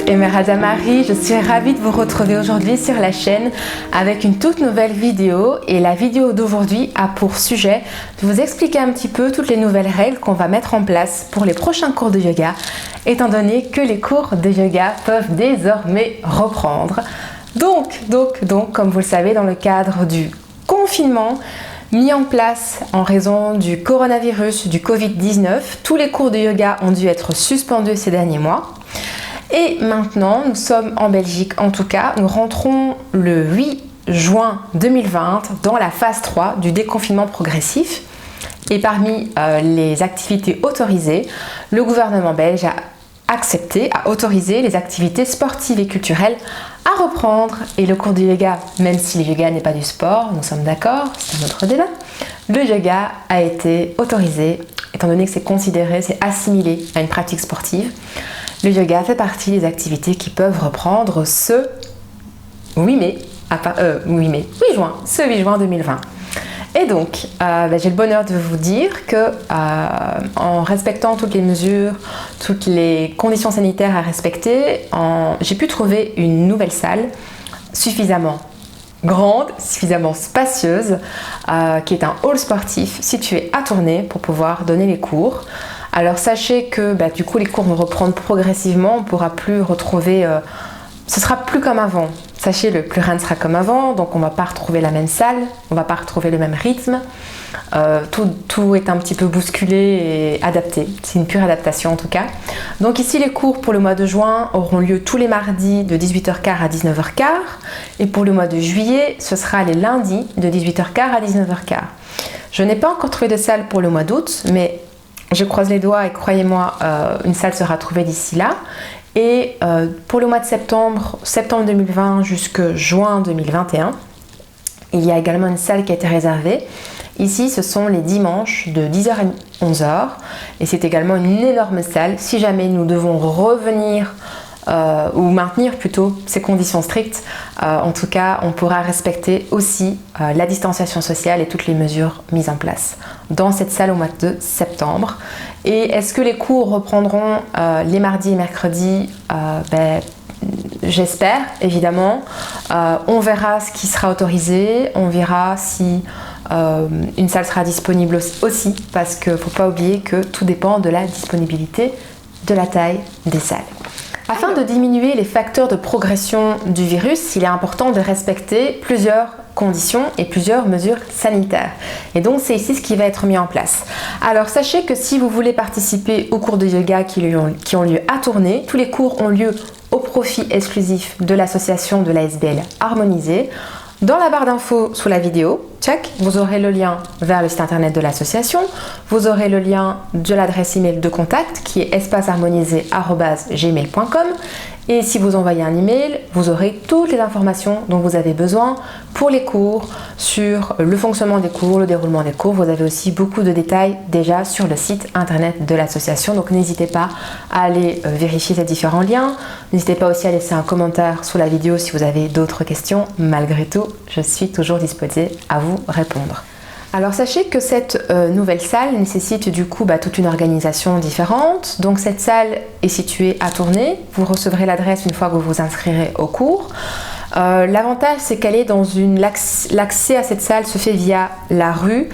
Emeralda Marie, je suis ravie de vous retrouver aujourd'hui sur la chaîne avec une toute nouvelle vidéo. Et la vidéo d'aujourd'hui a pour sujet de vous expliquer un petit peu toutes les nouvelles règles qu'on va mettre en place pour les prochains cours de yoga, étant donné que les cours de yoga peuvent désormais reprendre. Donc, comme vous le savez, dans le cadre du confinement mis en place en raison du coronavirus, du Covid-19, tous les cours de yoga ont dû être suspendus ces derniers mois. Et maintenant, nous sommes en Belgique, en tout cas, nous rentrons le 8 juin 2020 dans la phase 3 du déconfinement progressif. Et parmi les activités autorisées, le gouvernement belge a autorisé les activités sportives et culturelles à reprendre. Et le cours de yoga, même si le yoga n'est pas du sport, nous sommes d'accord, c'est un autre débat, le yoga a été autorisé, étant donné que c'est assimilé à une pratique sportive. Le yoga fait partie des activités qui peuvent reprendre ce 8 juin 2020. Et donc, j'ai le bonheur de vous dire que en respectant toutes les mesures, toutes les conditions sanitaires à respecter, j'ai pu trouver une nouvelle salle suffisamment grande, suffisamment spacieuse, qui est un hall sportif situé à Tournai pour pouvoir donner les cours. Alors sachez que du coup les cours vont reprendre progressivement, on ne pourra plus retrouver, ce sera plus comme avant. Sachez-le, plus rien ne sera comme avant, donc on ne va pas retrouver la même salle, on ne va pas retrouver le même rythme. Tout est un petit peu bousculé et adapté, c'est une pure adaptation en tout cas. Donc ici les cours pour le mois de juin auront lieu tous les mardis de 18h15 à 19h15 et pour le mois de juillet ce sera les lundis de 18h15 à 19h15. Je n'ai pas encore trouvé de salle pour le mois d'août, mais je croise les doigts et croyez-moi, une salle sera trouvée d'ici là. Et pour le mois de septembre 2020 jusqu'à juin 2021, il y a également une salle qui a été réservée. Ici, ce sont les dimanches de 10h à 11h. Et c'est également une énorme salle. Si jamais nous devons revenir ou maintenir plutôt ces conditions strictes, en tout cas, on pourra respecter aussi la distanciation sociale et toutes les mesures mises en place dans cette salle au mois de septembre. Et est-ce que les cours reprendront les mardis et mercredis? J'espère, évidemment. On verra ce qui sera autorisé, on verra si une salle sera disponible aussi, parce qu'il ne faut pas oublier que tout dépend de la disponibilité, de la taille des salles. Afin de diminuer les facteurs de progression du virus, il est important de respecter plusieurs conditions et plusieurs mesures sanitaires. Et donc c'est ici ce qui va être mis en place. Alors sachez que si vous voulez participer aux cours de yoga qui ont lieu à Tournai, tous les cours ont lieu au profit exclusif de l'association de l'ASBL Harmonisée. Dans la barre d'infos sous la vidéo, vous aurez le lien vers le site internet de l'association, vous aurez le lien de l'adresse email de contact qui est espaceharmonisé@gmail.com et si vous envoyez un email, vous aurez toutes les informations dont vous avez besoin pour les cours, sur le fonctionnement des cours, le déroulement des cours. Vous avez aussi beaucoup de détails déjà sur le site internet de l'association, donc n'hésitez pas à aller vérifier ces différents liens. N'hésitez pas aussi à laisser un commentaire sous la vidéo si vous avez d'autres questions. Malgré tout, je suis toujours disposée à vous répondre. Alors sachez que cette nouvelle salle nécessite du coup toute une organisation différente. Donc cette salle est située à Tournai. Vous recevrez l'adresse une fois que vous vous inscrirez au cours. L'avantage c'est qu'elle est dans l'accès à cette salle se fait via la rue,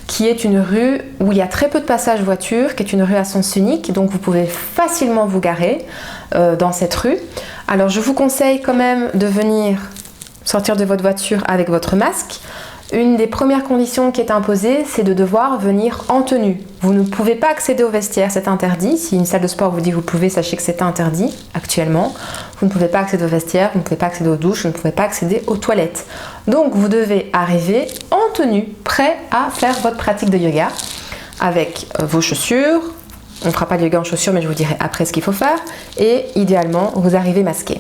qui est une rue où il y a très peu de passages voitures, qui est une rue à sens unique, donc vous pouvez facilement vous garer dans cette rue. Alors je vous conseille quand même de venir sortir de votre voiture avec votre masque. Une des premières conditions qui est imposée, c'est de devoir venir en tenue. Vous ne pouvez pas accéder au vestiaire, c'est interdit. Si une salle de sport vous dit que vous pouvez, sachez que c'est interdit actuellement. Vous ne pouvez pas accéder au vestiaire, vous ne pouvez pas accéder aux douches, vous ne pouvez pas accéder aux toilettes. Donc vous devez arriver en tenue, prêt à faire votre pratique de yoga avec vos chaussures. On ne fera pas de yoga en chaussures, mais je vous dirai après ce qu'il faut faire. Et idéalement, vous arrivez masqué.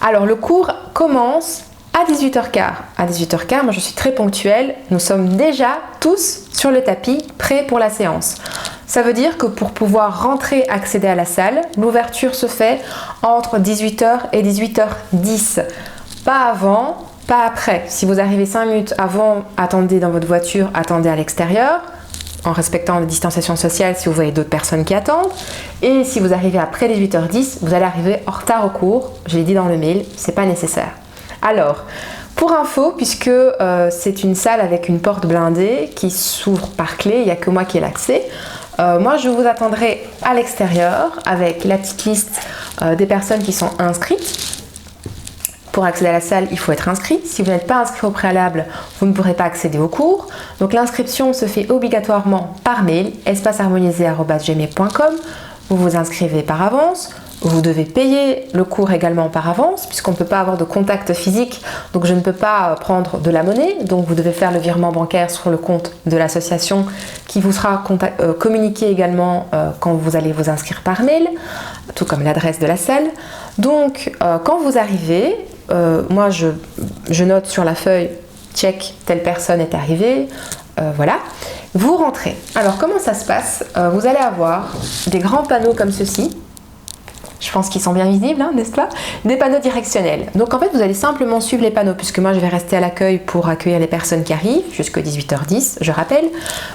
Alors le cours commence à 18h15. À 18h15, moi je suis très ponctuelle. Nous sommes déjà tous sur le tapis, prêts pour la séance. Ça veut dire que pour pouvoir rentrer, accéder à la salle, l'ouverture se fait entre 18h et 18h10. Pas avant, pas après. Si vous arrivez 5 minutes avant, attendez dans votre voiture, attendez à l'extérieur. en respectant la distanciation sociale si vous voyez d'autres personnes qui attendent. Et si vous arrivez après 18h10, vous allez arriver en retard au cours. Je l'ai dit dans le mail, c'est pas nécessaire. Alors, pour info, puisque c'est une salle avec une porte blindée qui s'ouvre par clé, il n'y a que moi qui ai l'accès. Moi, je vous attendrai à l'extérieur avec la petite liste des personnes qui sont inscrites. Pour accéder à la salle, il faut être inscrit. Si vous n'êtes pas inscrit au préalable, vous ne pourrez pas accéder au cours. Donc l'inscription se fait obligatoirement par mail, espaceharmonisé@gmail.com. Vous vous inscrivez par avance. Vous devez payer le cours également par avance, puisqu'on ne peut pas avoir de contact physique, donc je ne peux pas prendre de la monnaie. Donc vous devez faire le virement bancaire sur le compte de l'association qui vous sera communiqué également quand vous allez vous inscrire par mail, tout comme l'adresse de la salle. Donc quand vous arrivez, moi je note sur la feuille check, telle personne est arrivée, voilà. Vous rentrez. Alors comment ça se passe? Vous allez avoir des grands panneaux comme ceci. Je pense qu'ils sont bien visibles, hein, n'est-ce pas? Des panneaux directionnels. Donc en fait, vous allez simplement suivre les panneaux, puisque moi je vais rester à l'accueil pour accueillir les personnes qui arrivent jusqu'à 18h10, je rappelle.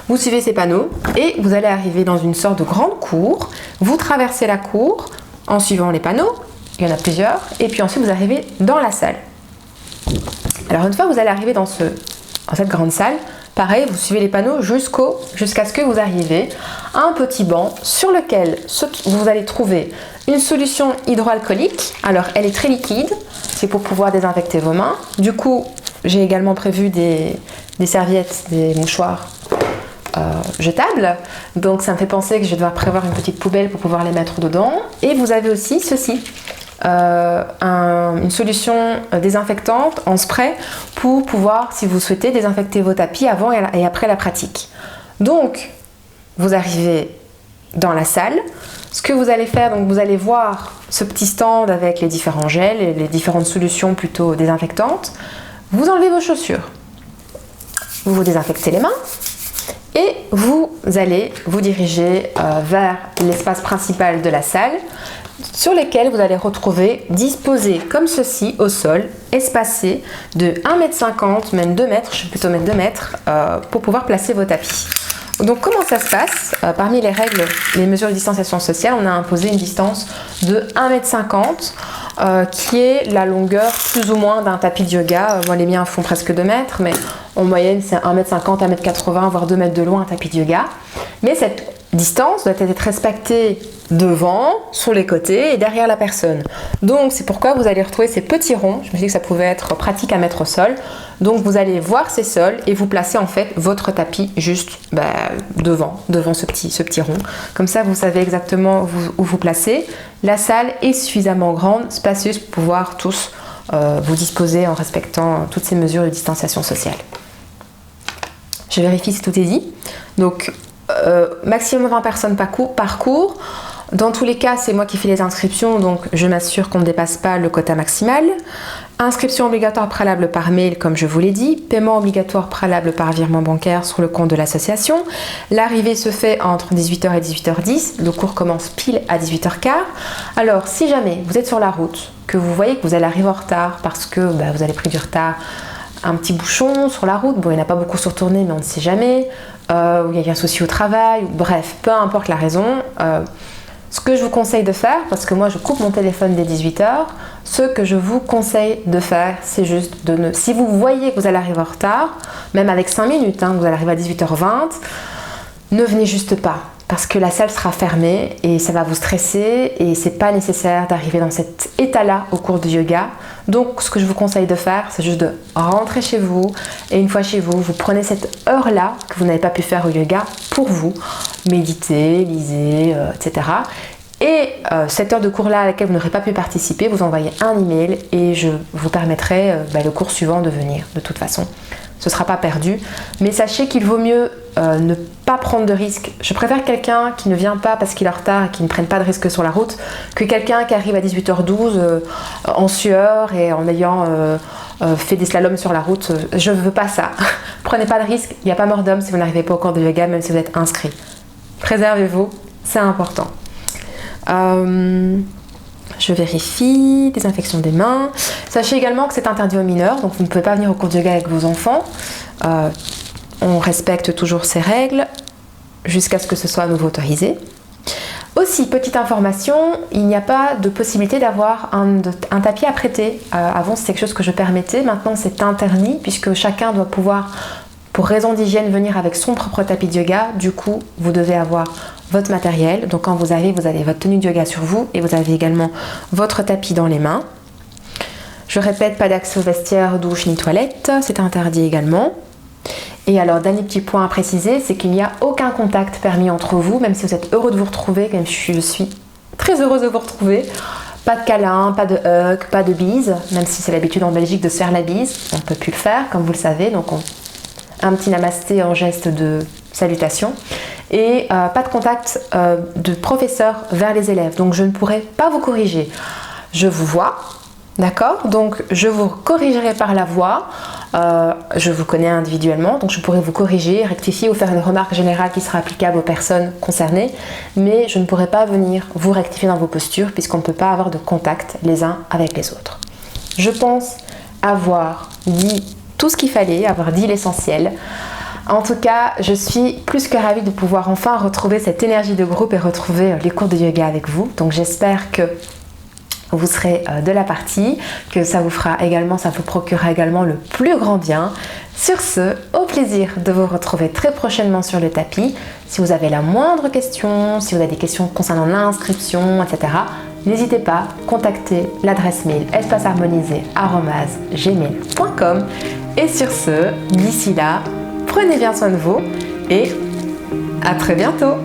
Vous suivez ces panneaux et vous allez arriver dans une sorte de grande cour. Vous traversez la cour en suivant les panneaux, il y en a plusieurs, et puis ensuite vous arrivez dans la salle. Alors une fois que vous allez arriver dans cette grande salle, pareil, vous suivez les panneaux jusqu'à ce que vous arriviez à un petit banc sur lequel vous allez trouver une solution hydroalcoolique. Alors, elle est très liquide, c'est pour pouvoir désinfecter vos mains. Du coup, j'ai également prévu des serviettes, des mouchoirs jetables. Donc, ça me fait penser que je vais devoir prévoir une petite poubelle pour pouvoir les mettre dedans. Et vous avez aussi ceci. Une solution désinfectante en spray pour pouvoir, si vous souhaitez, désinfecter vos tapis avant et après la pratique. Donc, vous arrivez dans la salle. Ce que vous allez faire, donc vous allez voir ce petit stand avec les différents gels et les différentes solutions plutôt désinfectantes. Vous enlevez vos chaussures. Vous vous désinfectez les mains. Et vous allez vous diriger vers l'espace principal de la salle, sur lesquels vous allez retrouver disposés comme ceci au sol, espacés de 1,50 m, même 2 mètres, je vais plutôt mettre 2 mètres, pour pouvoir placer vos tapis. Donc comment ça se passe? Parmi les règles, les mesures de distanciation sociale, on a imposé une distance de 1,50 m, qui est la longueur plus ou moins d'un tapis de yoga. Moi, les miens font presque 2 mètres, mais en moyenne c'est 1,50 m, 1,80 m, voire 2 mètres de long un tapis de yoga. Mais cette distance doit être respectée devant, sur les côtés et derrière la personne. Donc c'est pourquoi vous allez retrouver ces petits ronds. Je me suis dit que ça pouvait être pratique à mettre au sol. Donc vous allez voir ces sols et vous placez en fait votre tapis juste devant ce petit rond. Comme ça vous savez exactement où vous placez. La salle est suffisamment grande, spacieuse pour pouvoir tous vous disposer en respectant toutes ces mesures de distanciation sociale. Je vérifie si tout est dit. Donc maximum 20 personnes par cours. Dans tous les cas, c'est moi qui fais les inscriptions, donc je m'assure qu'on ne dépasse pas le quota maximal. Inscription obligatoire préalable par mail, comme je vous l'ai dit. Paiement obligatoire préalable par virement bancaire sur le compte de l'association. L'arrivée se fait entre 18h et 18h10. Le cours commence pile à 18h15. Alors, si jamais vous êtes sur la route, que vous voyez que vous allez arriver en retard parce que vous avez pris du retard, un petit bouchon sur la route, bon, il n'y en a pas beaucoup sur tournée, mais on ne sait jamais, ou il y a eu un souci au travail, bref, peu importe la raison, ce que je vous conseille de faire, parce que moi je coupe mon téléphone dès 18h, ce que je vous conseille de faire, c'est juste si vous voyez que vous allez arriver en retard, même avec 5 minutes, vous allez arriver à 18h20, ne venez juste pas. Parce que la salle sera fermée et ça va vous stresser et c'est pas nécessaire d'arriver dans cet état-là au cours du yoga. Donc ce que je vous conseille de faire, c'est juste de rentrer chez vous et une fois chez vous, vous prenez cette heure-là que vous n'avez pas pu faire au yoga pour vous. Méditez, lisez, etc. Et cette heure de cours-là à laquelle vous n'aurez pas pu participer, vous envoyez un email et je vous permettrai le cours suivant de venir de toute façon. Ce ne sera pas perdu. Mais sachez qu'il vaut mieux ne pas prendre de risques. Je préfère quelqu'un qui ne vient pas parce qu'il est en retard et qui ne prenne pas de risque sur la route que quelqu'un qui arrive à 18h12 en sueur et en ayant fait des slaloms sur la route. Je ne veux pas ça. Prenez pas de risque. Il n'y a pas mort d'homme si vous n'arrivez pas au cours de yoga, même si vous êtes inscrit. Préservez-vous, c'est important. Je vérifie, désinfection des mains. Sachez également que c'est interdit aux mineurs, donc vous ne pouvez pas venir au cours de yoga avec vos enfants. On respecte toujours ces règles. jusqu'à ce que ce soit à nouveau autorisé. Aussi, petite information, il n'y a pas de possibilité d'avoir un tapis à prêter. Avant, c'est quelque chose que je permettais. Maintenant, c'est interdit puisque chacun doit pouvoir, pour raison d'hygiène, venir avec son propre tapis de yoga. Du coup, vous devez avoir votre matériel. Donc, quand vous avez votre tenue de yoga sur vous et vous avez également votre tapis dans les mains. Je répète, pas d'accès au vestiaire, douche ni toilette. C'est interdit également. Et alors, dernier petit point à préciser, c'est qu'il n'y a aucun contact permis entre vous, même si vous êtes heureux de vous retrouver, comme je suis très heureuse de vous retrouver. Pas de câlin, pas de hug, pas de bise, même si c'est l'habitude en Belgique de se faire la bise, on ne peut plus le faire, comme vous le savez, donc un petit namasté en geste de salutation. Et pas de contact de professeur vers les élèves, donc je ne pourrai pas vous corriger. Je vous vois, d'accord? Donc je vous corrigerai par la voix. Je vous connais individuellement, donc je pourrais vous corriger, rectifier ou faire une remarque générale qui sera applicable aux personnes concernées, mais je ne pourrai pas venir vous rectifier dans vos postures puisqu'on ne peut pas avoir de contact les uns avec les autres. Je pense avoir dit tout ce qu'il fallait, avoir dit l'essentiel. En tout cas, je suis plus que ravie de pouvoir enfin retrouver cette énergie de groupe et retrouver les cours de yoga avec vous. Donc j'espère que vous serez de la partie, que ça vous procurera également le plus grand bien. Sur ce, au plaisir de vous retrouver très prochainement sur le tapis. Si vous avez la moindre question, si vous avez des questions concernant l'inscription, etc., n'hésitez pas, contactez l'adresse mail espaceharmonisé@gmail.com. Et sur ce, d'ici là, prenez bien soin de vous et à très bientôt.